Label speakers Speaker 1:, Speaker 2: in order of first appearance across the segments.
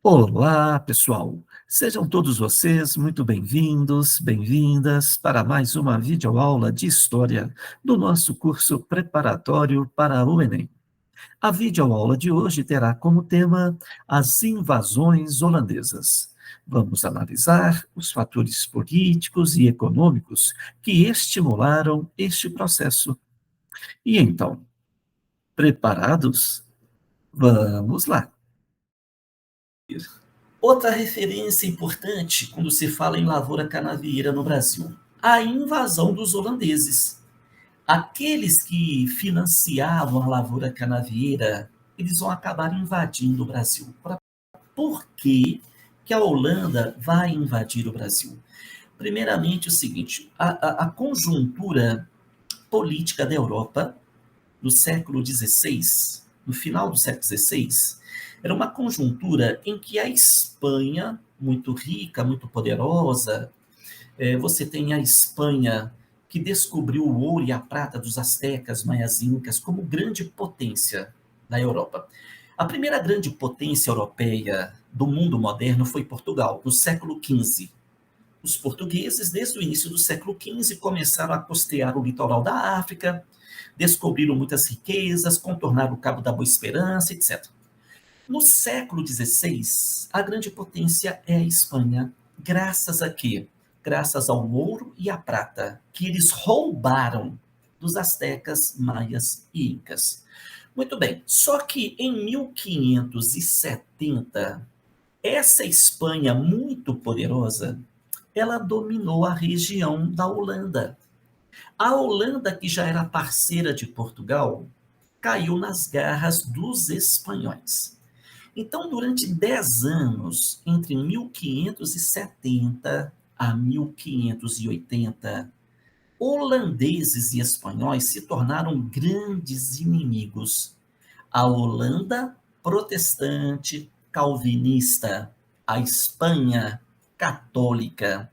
Speaker 1: Olá, pessoal! Sejam todos vocês muito bem-vindos, bem-vindas para mais uma videoaula de História do nosso curso preparatório para o Enem. A videoaula de hoje terá como tema as invasões holandesas. Vamos analisar os fatores políticos e econômicos que estimularam este processo. E então, preparados? Vamos lá! Outra referência importante quando se fala em lavoura canavieira no Brasil, a invasão dos holandeses. Aqueles que financiavam a lavoura canavieira, eles vão acabar invadindo o Brasil. Por que que a Holanda vai invadir o Brasil? Primeiramente, o seguinte, a conjuntura política da Europa no século XVI, no final do século XVI, era uma conjuntura em que a Espanha, muito rica, muito poderosa, você tem a Espanha que descobriu o ouro e a prata dos astecas, maias, incas, como grande potência na Europa. A primeira grande potência europeia do mundo moderno foi Portugal, no século XV. Os portugueses, desde o início do século XV, começaram a costear o litoral da África, descobriram muitas riquezas, contornaram o Cabo da Boa Esperança, etc. No século XVI, a grande potência é a Espanha. Graças a quê? Graças ao ouro e à prata, que eles roubaram dos astecas, maias e incas. Muito bem, só que em 1570, essa Espanha muito poderosa, ela dominou a região da Holanda. A Holanda, que já era parceira de Portugal, caiu nas garras dos espanhóis. Então, durante 10 anos, entre 1570 a 1580, holandeses e espanhóis se tornaram grandes inimigos. A Holanda, protestante, calvinista, a Espanha, católica.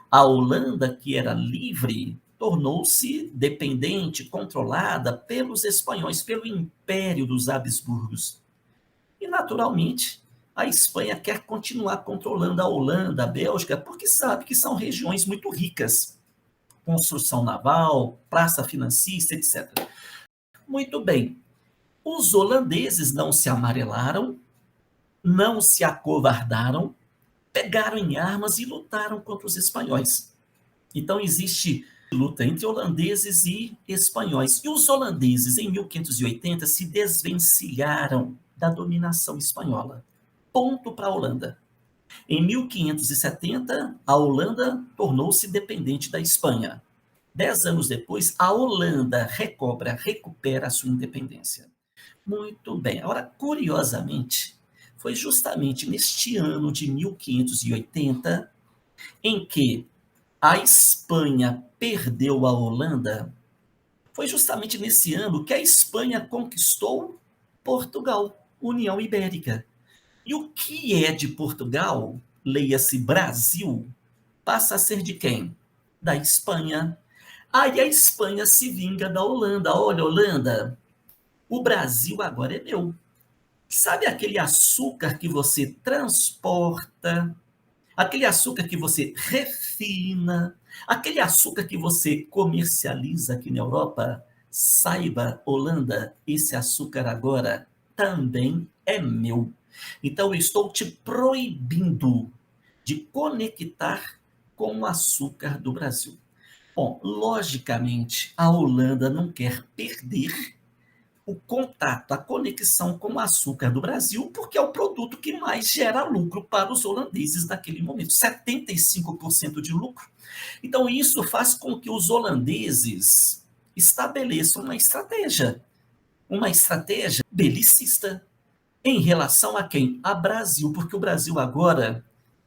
Speaker 1: A Holanda, que era livre, tornou-se dependente, controlada pelos espanhóis, pelo Império dos Habsburgos. E, naturalmente, a Espanha quer continuar controlando a Holanda, a Bélgica, porque sabe que são regiões muito ricas. Construção naval, praça financista, etc. Muito bem. Os holandeses não se amarelaram, não se acovardaram, pegaram em armas e lutaram contra os espanhóis. Então, existe luta entre holandeses e espanhóis. E os holandeses, em 1580, se desvencilharam da dominação espanhola. Ponto para a Holanda. Em 1570, a Holanda tornou-se dependente da Espanha. 10 anos depois, a Holanda recupera a sua independência. Muito bem. Agora, curiosamente, foi justamente neste ano de 1580 em que a Espanha perdeu a Holanda. Foi justamente nesse ano que a Espanha conquistou Portugal, União Ibérica. E o que é de Portugal, leia-se Brasil, passa a ser de quem? Da Espanha. Aí a Espanha se vinga da Holanda. Olha, Holanda, o Brasil agora é meu. Sabe aquele açúcar que você transporta, aquele açúcar que você refina, aquele açúcar que você comercializa aqui na Europa? Saiba, Holanda, esse açúcar agora também é meu. Então, eu estou te proibindo de conectar com o açúcar do Brasil. Bom, logicamente, a Holanda não quer perder o contato, a conexão com o açúcar do Brasil, porque é o produto que mais gera lucro para os holandeses naquele momento, 75% de lucro. Então, isso faz com que os holandeses estabeleçam uma estratégia belicista em relação a quem? A Brasil, porque o Brasil agora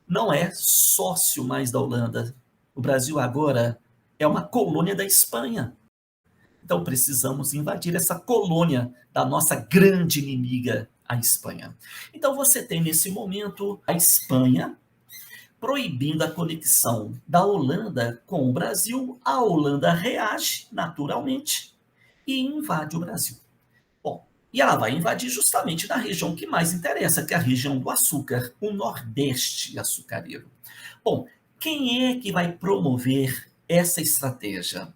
Speaker 1: não é sócio mais da Holanda. O Brasil agora é uma colônia da Espanha. Então, precisamos invadir essa colônia da nossa grande inimiga, a Espanha. Então, você tem nesse momento a Espanha proibindo a conexão da Holanda com o Brasil. A Holanda reage naturalmente e invade o Brasil. Bom, E ela vai invadir justamente na região que mais interessa, que é a região do açúcar, o Nordeste açucareiro. Bom, quem é que vai promover essa estratégia?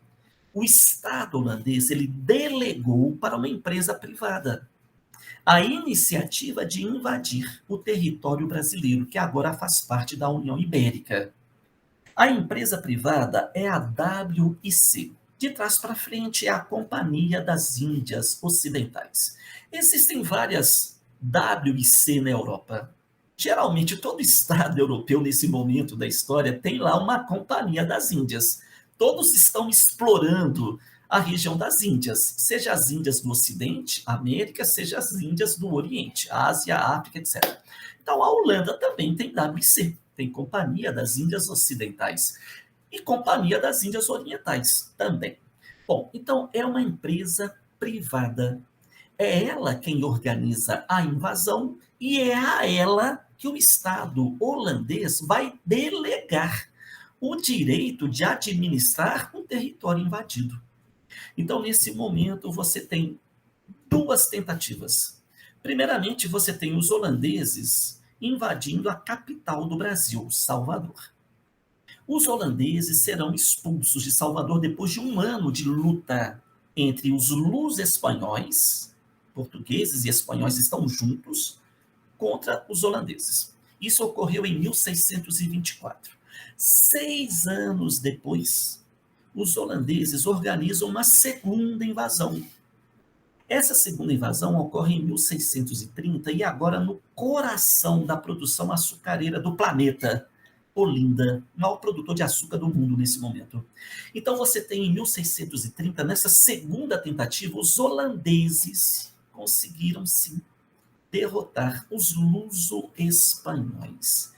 Speaker 1: O Estado holandês ele delegou para uma empresa privada a iniciativa de invadir o território brasileiro, que agora faz parte da União Ibérica. A empresa privada é a WIC. De trás para frente é a Companhia das Índias Ocidentais. Existem várias WIC na Europa. Geralmente, todo Estado europeu, nesse momento da história, tem lá uma Companhia das Índias. Todos estão explorando a região das Índias, seja as Índias do Ocidente, América, seja as Índias do Oriente, Ásia, África, etc. Então, a Holanda também tem WIC, tem Companhia das Índias Ocidentais e Companhia das Índias Orientais também. Bom, então é uma empresa privada. É ela quem organiza a invasão e é a ela que o Estado holandês vai delegar o direito de administrar um território invadido. Então, nesse momento, você tem duas tentativas. Primeiramente, você tem os holandeses invadindo a capital do Brasil, Salvador. Os holandeses serão expulsos de Salvador depois de um ano de luta entre os lusespanhóis, portugueses e espanhóis estão juntos, contra os holandeses. Isso ocorreu em 1624. 6 anos depois, os holandeses organizam uma segunda invasão. Essa segunda invasão ocorre em 1630 e agora no coração da produção açucareira do planeta, Olinda, maior produtor de açúcar do mundo nesse momento. Então você tem em 1630, nessa segunda tentativa, os holandeses conseguiram sim derrotar os luso-espanhóis.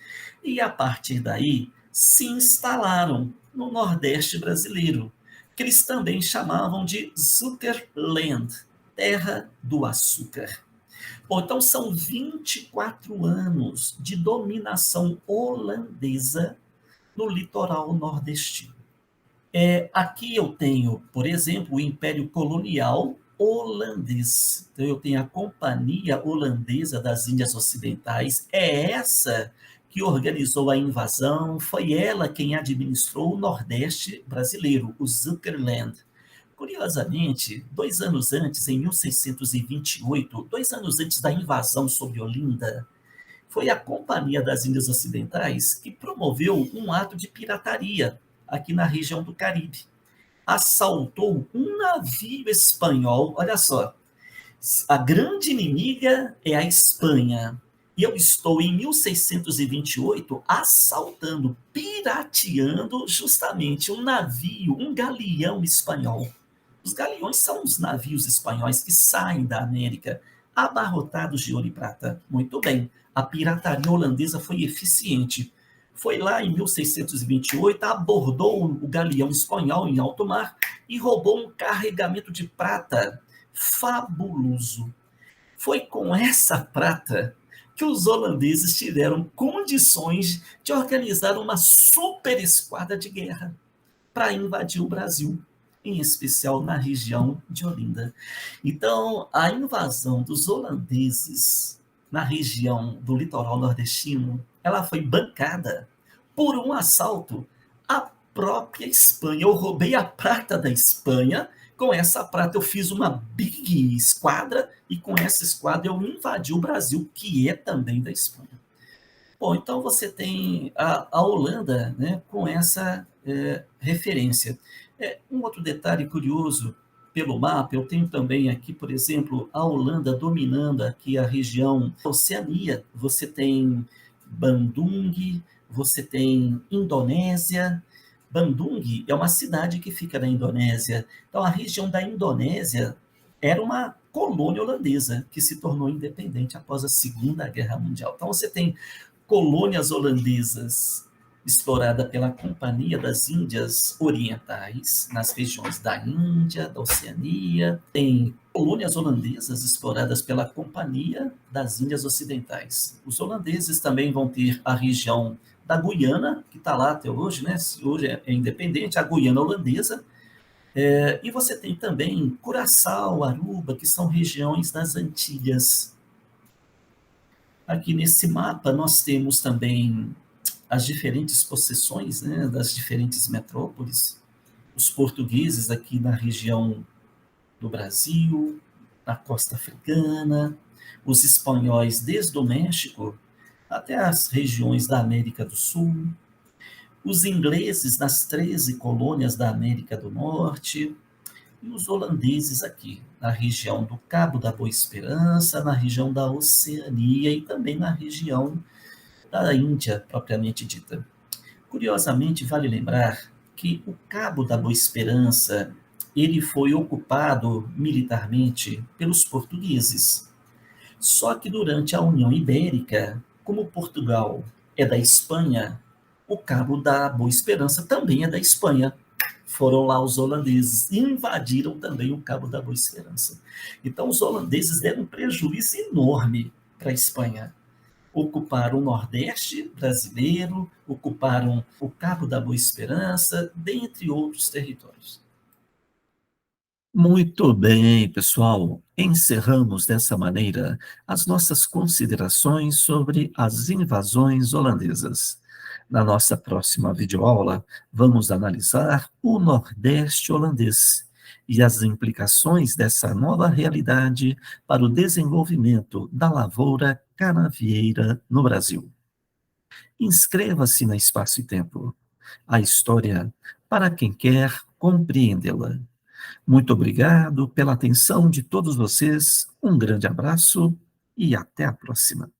Speaker 1: E a partir daí se instalaram no Nordeste brasileiro, que eles também chamavam de Zuckerland, terra do açúcar. Bom, então são 24 anos de dominação holandesa no litoral nordestino. Aqui eu tenho, por exemplo, o Império Colonial holandês. Então eu tenho a Companhia Holandesa das Índias Ocidentais. É essa que organizou a invasão, foi ela quem administrou o Nordeste brasileiro, o Zuckerland. Curiosamente, 2 anos antes, em 1628, 2 anos antes da invasão sobre Olinda, foi a Companhia das Índias Ocidentais que promoveu um ato de pirataria aqui na região do Caribe. Assaltou um navio espanhol, olha só, a grande inimiga é a Espanha. E eu estou em 1628 assaltando, pirateando justamente um navio, um galeão espanhol. Os galeões são os navios espanhóis que saem da América abarrotados de ouro e prata. Muito bem, a pirataria holandesa foi eficiente. Foi lá em 1628, abordou o galeão espanhol em alto mar e roubou um carregamento de prata fabuloso. Foi com essa prata que os holandeses tiveram condições de organizar uma super esquadra de guerra para invadir o Brasil, em especial na região de Olinda. Então, a invasão dos holandeses na região do litoral nordestino, ela foi bancada por um assalto à própria Espanha. Eu roubei a prata da Espanha, com essa prata eu fiz uma big esquadra, e com essa esquadra eu invadi o Brasil, que é também da Espanha. Bom, então você tem a Holanda, né, com essa referência. Um outro detalhe curioso, pelo mapa, eu tenho também aqui, por exemplo, a Holanda dominando aqui a região da Oceania. Você tem Bandung, você tem Indonésia. Bandung é uma cidade que fica na Indonésia. Então, a região da Indonésia era uma colônia holandesa que se tornou independente após a Segunda Guerra Mundial. Então, você tem colônias holandesas explorada pela Companhia das Índias Orientais, nas regiões da Índia, da Oceania. Tem colônias holandesas exploradas pela Companhia das Índias Ocidentais. Os holandeses também vão ter a região da Guiana, que está lá até hoje, né? Hoje é independente, a Guiana holandesa. E você tem também Curaçao, Aruba, que são regiões das Antilhas. Aqui nesse mapa nós temos também as diferentes possessões, né, das diferentes metrópoles. Os portugueses aqui na região do Brasil, na costa africana, os espanhóis desde o México até as regiões da América do Sul, os ingleses nas 13 colônias da América do Norte, e os holandeses aqui, na região do Cabo da Boa Esperança, na região da Oceania e também na região da Índia, propriamente dita. Curiosamente, vale lembrar que o Cabo da Boa Esperança ele foi ocupado militarmente pelos portugueses. Só que durante a União Ibérica, como Portugal é da Espanha, o Cabo da Boa Esperança também é da Espanha. Foram lá os holandeses e invadiram também o Cabo da Boa Esperança. Então, os holandeses deram um prejuízo enorme para a Espanha. Ocuparam o Nordeste brasileiro, ocuparam o Cabo da Boa Esperança, dentre outros territórios. Muito bem, pessoal. Encerramos dessa maneira as nossas considerações sobre as invasões holandesas. Na nossa próxima videoaula, vamos analisar o Nordeste holandês e as implicações dessa nova realidade para o desenvolvimento da lavoura canavieira no Brasil. Inscreva-se na Espaço e Tempo. A história para quem quer compreendê-la. Muito obrigado pela atenção de todos vocês, um grande abraço e até a próxima.